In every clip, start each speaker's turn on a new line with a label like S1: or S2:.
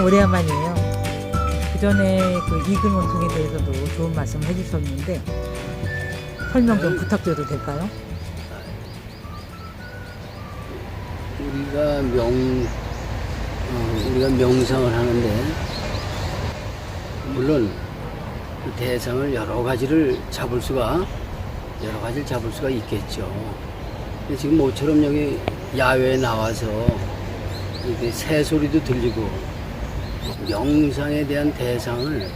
S1: 오래간만이에요. 그 전에 그 이근 원통에 대해서도 좋은 말씀 해주셨는데 설명 좀 부탁드려도 될까요?
S2: 우리가 명상을 하는데 물론 그 대상을 여러 가지를 잡을 수가 있겠죠. 근데 지금 모처럼 여기 야외에 나와서 이렇게 새 소리도 들리고 명상에 대한 대상을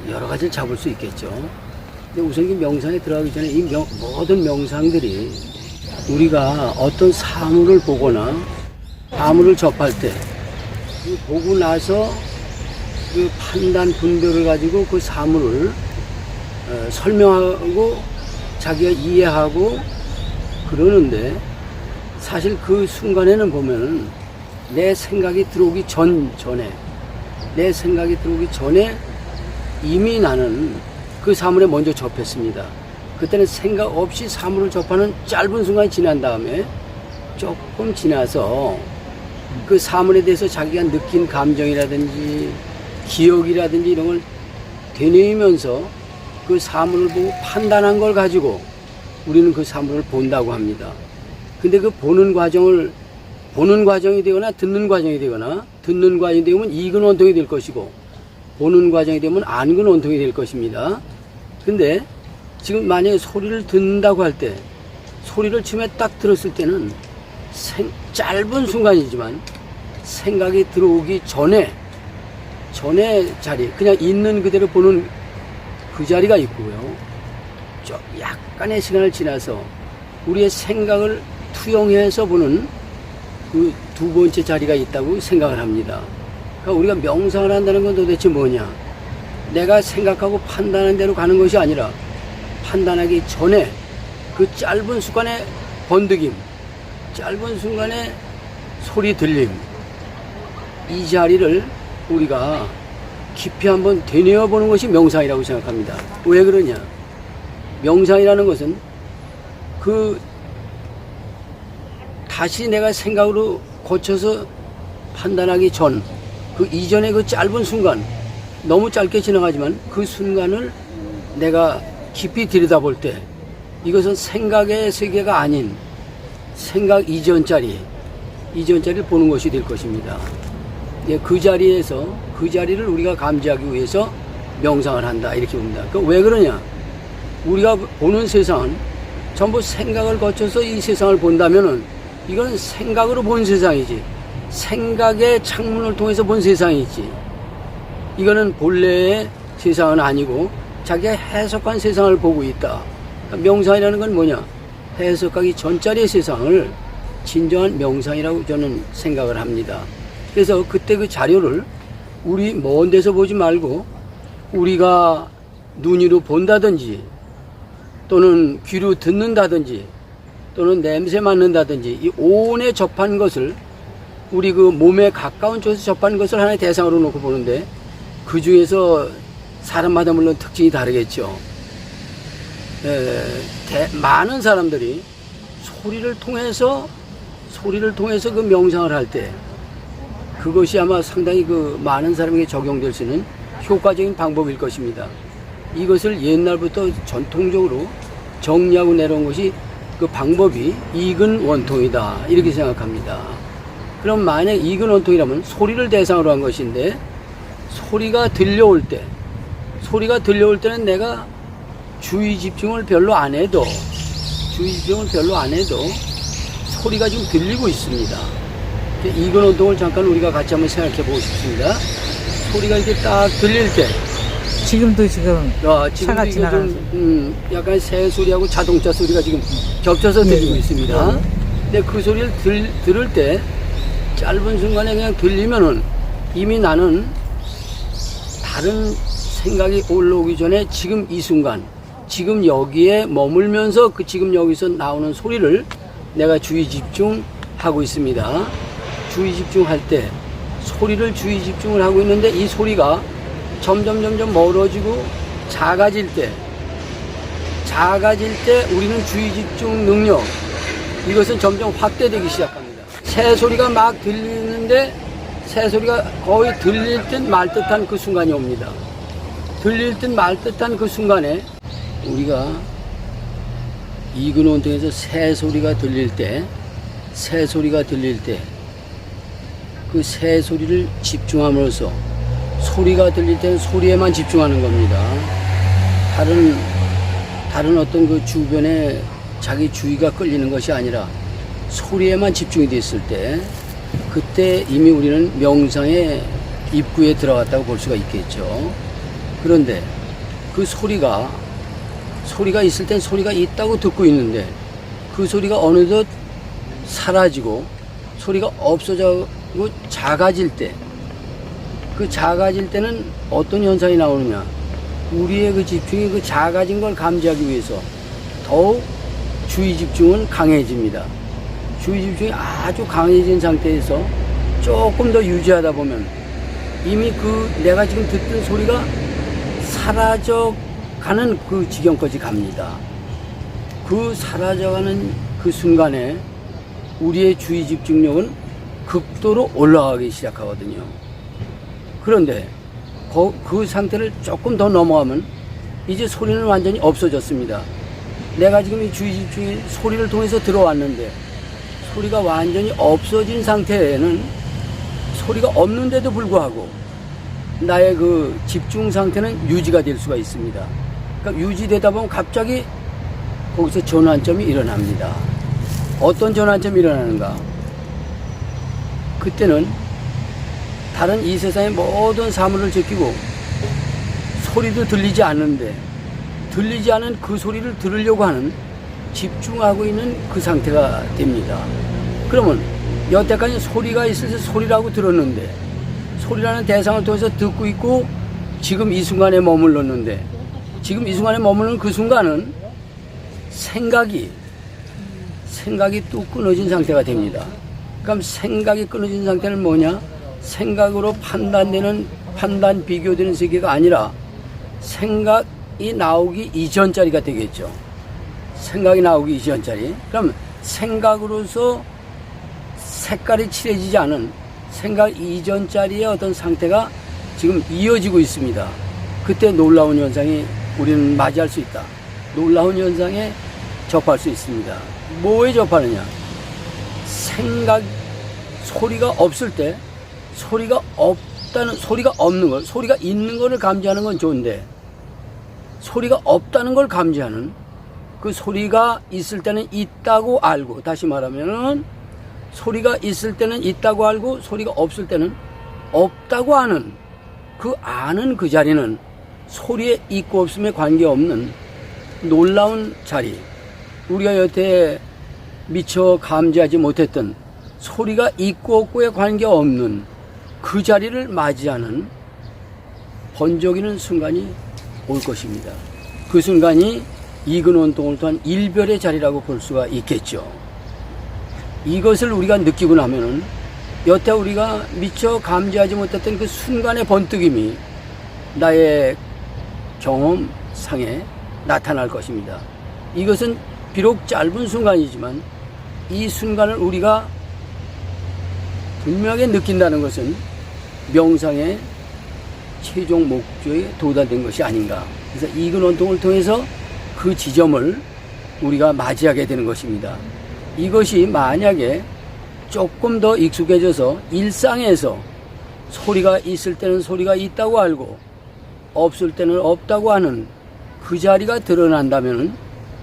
S2: 여러 가지를 잡을 수 있겠죠. 근데 우선 이 명상에 들어가기 전에 이 모든 명상들이 우리가 어떤 사물을 보거나 사물을 접할 때 보고 나서 그 판단 분별을 가지고 그 사물을 설명하고 자기가 이해하고 그러는데 사실 그 순간에는 보면은 내 생각이 들어오기 전에 이미 나는 그 사물에 먼저 접했습니다. 그때는 생각 없이 사물을 접하는 짧은 순간이 지난 다음에 조금 지나서 그 사물에 대해서 자기가 느낀 감정이라든지 기억이라든지 이런 걸 되뇌이면서 그 사물을 보고 판단한 걸 가지고 우리는 그 사물을 본다고 합니다. 근데 그 보는 과정이 되거나 듣는 과정이 되면 이근 원통이 될 것이고 보는 과정이 되면 안근 원통이 될 것입니다. 근데 지금 만약에 소리를 듣는다고 할 때 소리를 처음에 딱 들었을 때는 짧은 순간이지만 생각이 들어오기 전에 자리, 그냥 있는 그대로 보는 그 자리가 있고요. 좀 약간의 시간을 지나서 우리의 생각을 투영해서 보는 그 두 번째 자리가 있다고 생각을 합니다. 그러니까 우리가 명상을 한다는 건 도대체 뭐냐? 내가 생각하고 판단하는 대로 가는 것이 아니라 판단하기 전에 그 짧은 순간의 번득임, 짧은 순간의 소리 들림, 이 자리를 우리가 깊이 한번 되뇌어 보는 것이 명상이라고 생각합니다. 왜 그러냐? 명상이라는 것은 다시 내가 생각으로 거쳐서 판단하기 전, 그 이전의 그 짧은 순간, 너무 짧게 지나가지만 그 순간을 내가 깊이 들여다볼 때 이것은 생각의 세계가 아닌 생각 이전짜리를 보는 것이 될 것입니다. 그 자리를 우리가 감지하기 위해서 명상을 한다 이렇게 봅니다. 왜 그러냐? 우리가 보는 세상은 전부 생각을 거쳐서 이 세상을 본다면은 이건 생각으로 본 세상이지, 생각의 창문을 통해서 본 세상이지, 이거는 본래의 세상은 아니고 자기가 해석한 세상을 보고 있다. 그러니까 명상이라는 건 뭐냐? 해석하기 전자리의 세상을 진정한 명상이라고 저는 생각을 합니다. 그래서 그때 그 자료를 우리 먼 데서 보지 말고 우리가 눈으로 본다든지 또는 귀로 듣는다든지 또는 냄새 맡는다든지 이 온에 접한 것을 우리 그 몸에 가까운 쪽에서 접한 것을 하나의 대상으로 놓고 보는데 그 중에서 사람마다 물론 특징이 다르겠죠. 많은 사람들이 소리를 통해서 그 명상을 할 때 그것이 아마 상당히 그 많은 사람에게 적용될 수 있는 효과적인 방법일 것입니다. 이것을 옛날부터 전통적으로 정리하고 내려온 것이 그 방법이 이근 원통이다 이렇게 생각합니다. 그럼 만약 이근 원통이라면 소리를 대상으로 한 것인데 소리가 들려올 때는 내가 주의 집중을 별로 안 해도 소리가 지금 들리고 있습니다. 이근 원통을 잠깐 우리가 같이 한번 생각해 보고 싶습니다. 소리가 이렇게 딱 들릴 때
S1: 지금도 차가 지나가면서
S2: 약간 새 소리하고 자동차 소리가 지금 겹쳐서 들리고 있습니다. 근데 그 소리를 들을 때 짧은 순간에 그냥 들리면은 이미 나는 다른 생각이 올라오기 전에 지금 이 순간, 지금 여기에 머물면서 그 지금 여기서 나오는 소리를 내가 주의 집중하고 있습니다. 주의 집중할 때 소리를 주의 집중을 하고 있는데 이 소리가 점점 멀어지고 작아질 때 우리는 주의 집중 능력 이것은 점점 확대되기 시작합니다. 새 소리가 막 들리는데 새소리가 거의 들릴 듯 말 듯한 그 순간이 옵니다. 들릴 듯 말 듯한 그 순간에 우리가 익은 온통에서 새소리가 들릴 때, 그 새소리를 집중함으로써 소리가 들릴 때는 소리에만 집중하는 겁니다. 다른 어떤 그 주변에 자기 주의가 끌리는 것이 아니라 소리에만 집중이 됐을 때, 그때 이미 우리는 명상의 입구에 들어갔다고 볼 수가 있겠죠. 그런데 그 소리가 있을 땐 소리가 있다고 듣고 있는데, 그 소리가 어느덧 사라지고 소리가 없어지고 작아질 때, 그 작아질 때는 어떤 현상이 나오느냐, 우리의 그 집중이 그 작아진 걸 감지하기 위해서 더욱 주의 집중은 강해집니다. 주의 집중이 아주 강해진 상태에서 조금 더 유지하다 보면 이미 그 내가 지금 듣던 소리가 사라져가는 그 지경까지 갑니다. 그 사라져가는 그 순간에 우리의 주의 집중력은 극도로 올라가기 시작하거든요. 그런데 그 상태를 조금 더 넘어가면 이제 소리는 완전히 없어졌습니다. 내가 지금 이 주의 집중이 소리를 통해서 들어왔는데 소리가 완전히 없어진 상태에는 소리가 없는데도 불구하고 나의 그 집중 상태는 유지가 될 수가 있습니다. 그러니까 유지되다 보면 갑자기 거기서 전환점이 일어납니다. 어떤 전환점이 일어나는가? 그때는 다른 이 세상의 모든 사물을 제끼고 소리도 들리지 않는데 들리지 않은 그 소리를 들으려고 하는 집중하고 있는 그 상태가 됩니다. 그러면 여태까지 소리가 있을 때 소리라고 들었는데 소리라는 대상을 통해서 듣고 있고 지금 이 순간에 머물렀는데 지금 이 순간에 머무는 그 순간은 생각이 뚝 끊어진 상태가 됩니다. 그럼 생각이 끊어진 상태는 뭐냐? 생각으로 판단 비교되는 세계가 아니라 생각이 나오기 이전 자리가 되겠죠. 생각이 나오기 이전 자리. 그럼 생각으로서 색깔이 칠해지지 않은 생각 이전 자리의 어떤 상태가 지금 이어지고 있습니다. 그때 놀라운 현상이 우리는 맞이할 수 있다. 놀라운 현상에 접할 수 있습니다. 뭐에 접하느냐? 소리가 없을 때 소리가 없는 걸, 소리가 있는 것을 감지하는 건 좋은데 소리가 없다는 걸 감지하는, 그 소리가 있을 때는 있다고 알고, 다시 말하면은 소리가 있을 때는 있다고 알고 소리가 없을 때는 없다고 아는 그 자리는 소리에 있고 없음에 관계없는 놀라운 자리, 우리가 여태 미처 감지하지 못했던 소리가 있고 없고에 관계없는 그 자리를 맞이하는 번쩍이는 순간이 올 것입니다. 그 순간이 익은 온통을 통한 일별의 자리라고 볼 수가 있겠죠. 이것을 우리가 느끼고 나면은 여태 우리가 미처 감지하지 못했던 그 순간의 번뜩임이 나의 경험상에 나타날 것입니다. 이것은 비록 짧은 순간이지만 이 순간을 우리가 분명하게 느낀다는 것은 명상의 최종 목표에 도달된 것이 아닌가. 그래서 익은 온통을 통해서 그 지점을 우리가 맞이하게 되는 것입니다. 이것이 만약에 조금 더 익숙해져서 일상에서 소리가 있을 때는 소리가 있다고 알고 없을 때는 없다고 하는 그 자리가 드러난다면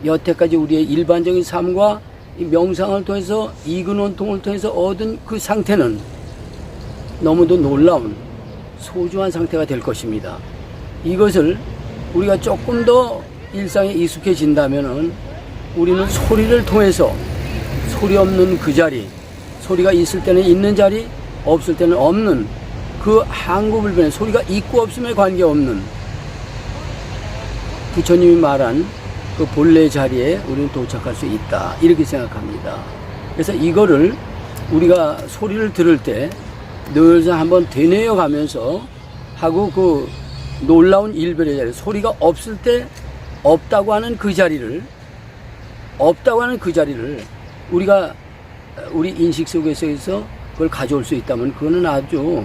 S2: 여태까지 우리의 일반적인 삶과 이 명상을 통해서 익은 온통을 통해서 얻은 그 상태는 너무도 놀라운 소중한 상태가 될 것입니다. 이것을 우리가 조금 더 일상에 익숙해진다면 우리는 소리를 통해서 소리 없는 그 자리, 소리가 있을 때는 있는 자리, 없을 때는 없는 그 한구불변의 소리가 있고 없음에 관계없는 부처님이 말한 그 본래 자리에 우리는 도착할 수 있다, 이렇게 생각합니다. 그래서 이거를 우리가 소리를 들을 때 늘 한번 되뇌어 가면서 하고 그 놀라운 일별의 자리, 소리가 없을 때 없다고 하는 그 자리를 우리가 우리 인식 속에서 그걸 가져올 수 있다면 그거는 아주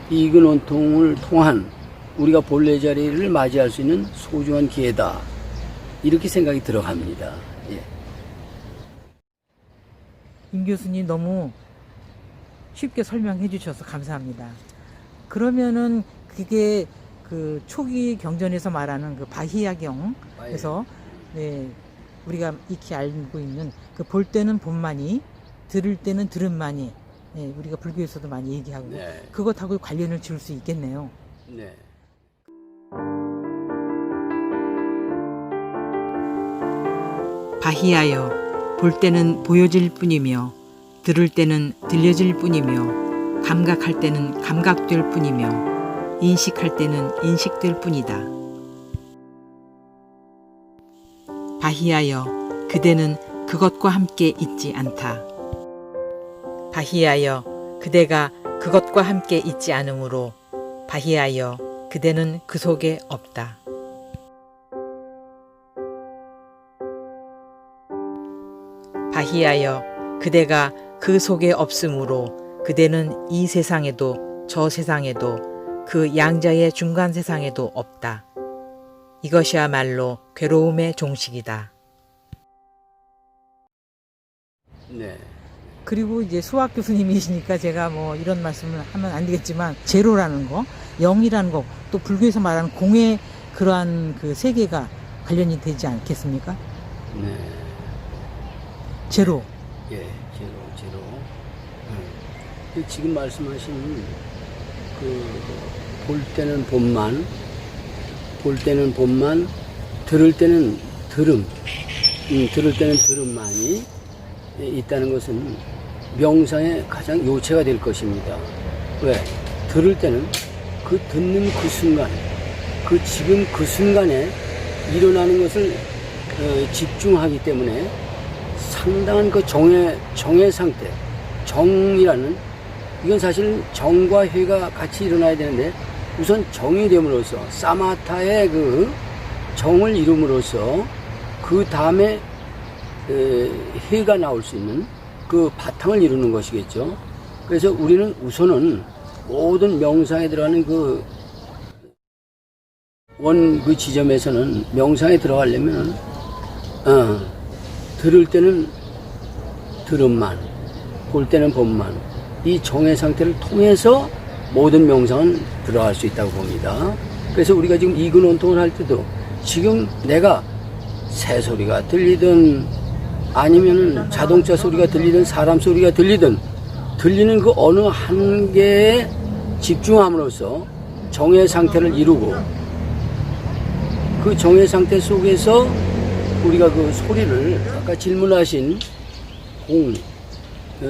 S2: 이근 원통을 통한 우리가 본래 자리를 맞이할 수 있는 소중한 기회다. 이렇게 생각이 들어갑니다. 예.
S1: 임 교수님 너무 쉽게 설명해 주셔서 감사합니다. 그러면은 그게 그 초기 경전에서 말하는 그 바히야경에서 네, 우리가 익히 알고 있는 그 볼 때는 본만이, 들을 때는 들음만이, 네, 우리가 불교에서도 많이 얘기하고
S2: 네.
S1: 그것하고 관련을 지을 수 있겠네요.
S2: 네.
S1: 바히하여 볼 때는 보여질 뿐이며 들을 때는 들려질 뿐이며 감각할 때는 감각될 뿐이며 인식할 때는 인식될 뿐이다. 바히하여 그대는 그것과 함께 있지 않다. 바히하여 그대가 그것과 함께 있지 않으므로 바히하여 그대는 그 속에 없다. 바히하여 그대가 그 속에 없으므로 그대는 이 세상에도 저 세상에도 그 양자의 중간 세상에도 없다. 이것이야말로 괴로움의 종식이다.
S2: 네.
S1: 그리고 이제 수학 교수님이시니까 제가 뭐 이런 말씀을 하면 안 되겠지만 제로라는 거, 영이라는 거, 또 불교에서 말하는 공의 그러한 그 세계가 관련이 되지 않겠습니까?
S2: 네.
S1: 제로.
S2: 예, 제로. 지금 말씀하신 볼 때는 본만, 들을 때는 들음, 들을 때는 들음만이 있다는 것은 명상의 가장 요체가 될 것입니다. 왜? 들을 때는 그 듣는 그 순간, 지금 그 순간에 일어나는 것을 집중하기 때문에 상당한 그 정의 상태, 정이라는, 이건 사실 정과 회가 같이 일어나야 되는데, 우선 정이 됨으로써, 사마타의 그 정을 이룸으로써, 그 다음에 회가 나올 수 있는 그 바탕을 이루는 것이겠죠. 그래서 우리는 우선은 모든 명상에 들어가는 그 지점에서는 명상에 들어가려면, 들을 때는 들음만, 볼 때는 본만, 이 정의 상태를 통해서 모든 명상은 들어갈 수 있다고 봅니다. 그래서 우리가 지금 이근원통을 할 때도 지금 내가 새 소리가 들리든 아니면은 자동차 소리가 들리든 사람 소리가 들리든 들리는 그 어느 한 개에 집중함으로써 정의 상태를 이루고 그 정의 상태 속에서 우리가 그 소리를 아까 질문하신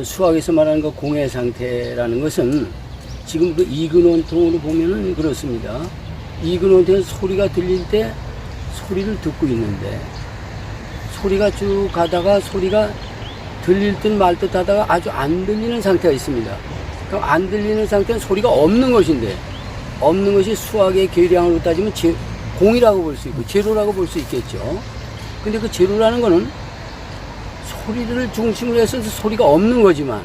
S2: 수학에서 말하는 그 공의 상태라는 것은 지금 그 이근원통으로 보면은 그렇습니다. 이근원통은 소리가 들릴 때 소리를 듣고 있는데 소리가 쭉 가다가 소리가 들릴 듯 말 듯 하다가 아주 안 들리는 상태가 있습니다. 그럼 안 들리는 상태는 소리가 없는 것인데 없는 것이 수학의 계량으로 따지면 공이라고 볼 수 있고 제로라고 볼 수 있겠죠. 근데 그 제로라는 거는 소리를 중심으로 해서 소리가 없는 거지만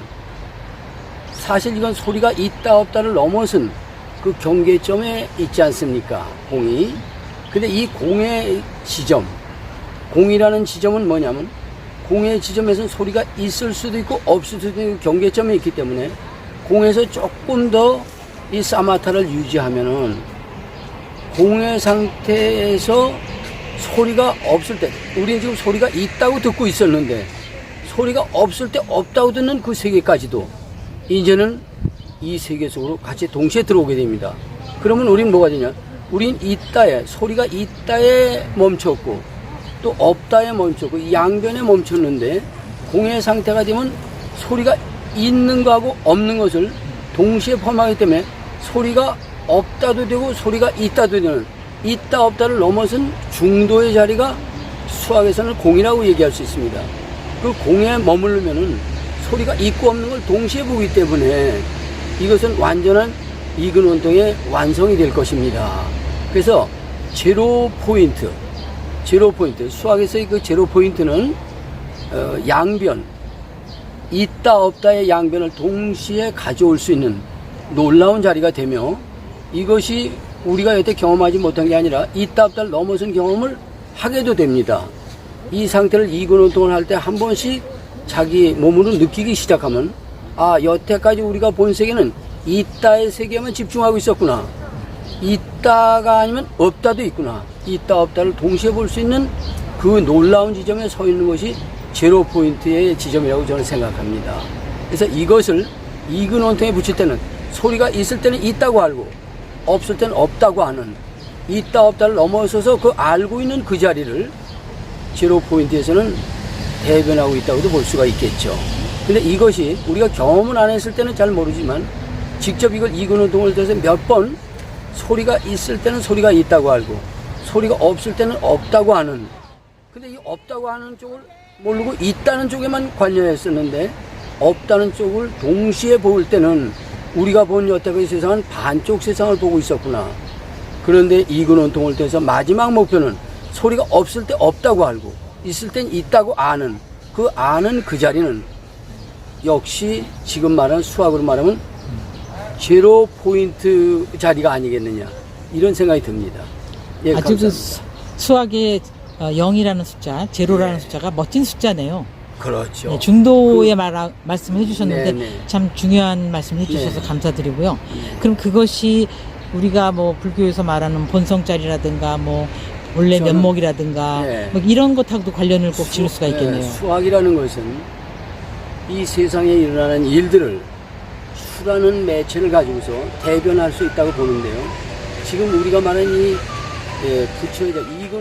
S2: 사실 이건 소리가 있다 없다를 넘어선 그 경계점에 있지 않습니까? 공이. 근데 이 공의 지점, 공이라는 지점은 뭐냐면 공의 지점에서는 소리가 있을 수도 있고 없을 수도 있는 경계점에 있기 때문에 공에서 조금 더 이 사마타를 유지하면은 공의 상태에서 소리가 없을 때, 우리는 지금 소리가 있다고 듣고 있었는데 소리가 없을 때 없다고 듣는 그 세계까지도 이제는 이 세계 속으로 같이 동시에 들어오게 됩니다. 그러면 우리는 뭐가 되냐? 우린 있다에, 소리가 있다에 멈췄고 또 없다에 멈췄고 양변에 멈췄는데 공의 상태가 되면 소리가 있는 거하고 없는 것을 동시에 포함하기 때문에 소리가 없다도 되고 소리가 있다도 되는, 있다 없다를 넘어선 중도의 자리가 수학에서는 공이라고 얘기할 수 있습니다. 그 공에 머무르면은 소리가 있고 없는 걸 동시에 보기 때문에 이것은 완전한 이근원통의 완성이 될 것입니다. 그래서 제로 포인트, 수학에서의 그 제로 포인트는 양변, 있다 없다의 양변을 동시에 가져올 수 있는 놀라운 자리가 되며, 이것이 우리가 여태 경험하지 못한 게 아니라 있다 없다를 넘어선 경험을 하게도 됩니다. 이 상태를 2근 운동을 할 때 한 번씩 자기 몸으로 느끼기 시작하면, 아, 여태까지 우리가 본 세계는 있다의 세계에만 집중하고 있었구나. 있다가 아니면 없다도 있구나. 있다 없다를 동시에 볼 수 있는 그 놀라운 지점에 서 있는 것이 제로 포인트의 지점이라고 저는 생각합니다. 그래서 이것을 2근 원통에 붙일 때는 소리가 있을 때는 있다고 알고 없을 때는 없다고 하는, 있다 없다를 넘어서서 그 알고 있는 그 자리를 제로 포인트에서는 대변하고 있다고도 볼 수가 있겠죠. 근데 이것이 우리가 경험을 안 했을 때는 잘 모르지만, 직접 이걸 2근 운동을 통해서 몇 번 소리가 있을 때는 소리가 있다고 알고 소리가 없을 때는 없다고 하는, 근데 이 없다고 하는 쪽을 모르고 있다는 쪽에만 관여했었는데, 없다는 쪽을 동시에 볼 때는 우리가 본 여태까지 세상은 반쪽 세상을 보고 있었구나. 그런데 2근 운동을 통해서 마지막 목표는 소리가 없을 때 없다고 알고 있을 땐 있다고 아는, 그 아는 그 자리는 역시 지금 말하는 수학으로 말하면 제로 포인트 자리가 아니겠느냐, 이런 생각이 듭니다. 예,
S1: 아주 그
S2: 감사합니다.
S1: 수학의 0이라는 숫자, 제로라는 숫자가 멋진 숫자네요.
S2: 그렇죠.
S1: 네, 중도의 말씀을 해주셨는데
S2: 네네.
S1: 참 중요한 말씀 해주셔서
S2: 네.
S1: 감사드리고요.
S2: 네.
S1: 그럼 그것이 우리가 뭐 불교에서 말하는 본성짜리라든가 뭐 원래
S2: 저는-
S1: 면목이라든가
S2: 네.
S1: 뭐 이런 것하고도 관련을 꼭 지을 수가 있겠네요.
S2: 수학이라는 것은 이 세상에 일어나는 일들을 수라는 매체를 가지고서 대변할 수 있다고 보는데요. 지금 우리가 말하는 이 부처의 2근